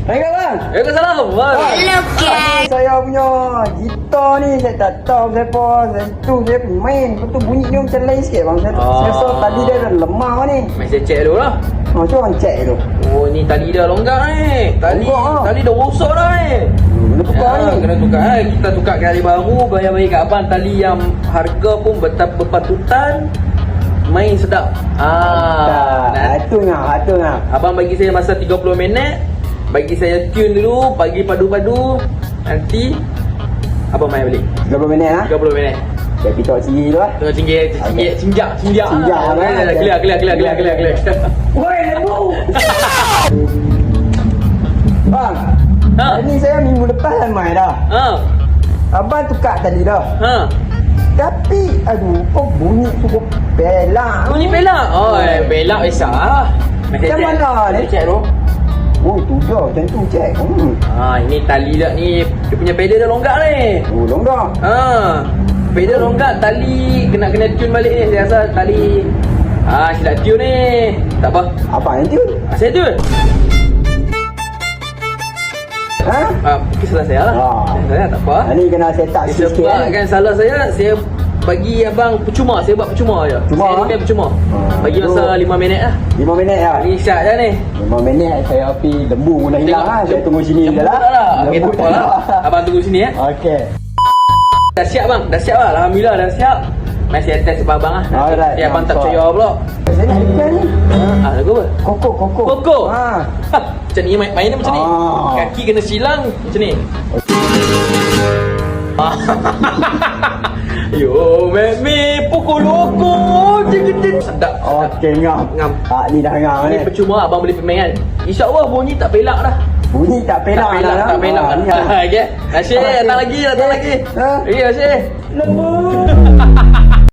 Assalamualaikum bang. Waalaikumsalam. Hello guys. Saya punya gitar ni saya tak tahu siapa. Saya main. Lepas tu bunyi dia macam lain sikit bang. Saya rasa tali dia dah lemah ni. Mari saya cek dulu lah. Macam orang cek tu. Oh, ni tali dah longgar ni. Tali dah rosak dah ni. Kena tukar ni. Kena tukar. Kita tukar tali baru. Bayar-bayar kat abang tali yang harga pun berpatutan. Main sedap. Itu ngah. Abang bagi saya masa 30 minit. Bagi saya tune dulu. Bagi padu-padu. Nanti abang main balik 30 minit lah. 30 minit. Saya pitok sini dulu lah. Tengah cinggir. Cingjak lah. Clear. Woi, lembu. Bang. Ha? Ini saya minggu lepas main dah. Abang tukar tadi dah. Tapi aduh, kok bunyi cukup pelak. Bunyi pelak. Pelak biasa. Macam mana ni? Cek tu. Oh, tu dah. Macam tu cek. Ini tali dah ni. Dia punya pedal dah longgar ni. Oh, longgar. Pedal longgar, tali kena tune balik ni. Saya rasa tali silap tune ni. Tak apa. Apa yang tune? Saya tune. Mungkin salah saya lah. Saya tak apa. Ni kena set up sikit. Sebabkan salah saya bagi abang percuma. Saya buat percuma je. Saya ni percuma. Bagi masa 5 minit lah. 5 minit lah. Ni syak je ni. 5 minit saya api lembu pun dah hilang lah. Saya tunggu sini je lah. Okey, tak apa lah. Abang tunggu sini Okey. Dah siap bang. Dah siap lah. Alhamdulillah dah siap. Mari saya test sebab abang lah. Alright. Abang tak percaya pula. Saya nak ikan ni. Lagu apa? Koko. Macam ni mainnya macam ni. Kaki kena silang macam ni. Yo, make me pukul loko. Sedap. Okey, ngam. Ni dah ngam Ni ni. percuma abang boleh permain kan. InsyaAllah bunyi tak pelak dah. Bunyi tak pelak Tak pelak. Okey. Asyik, datang lagi. Ha? Ya, Asyik. Lembu.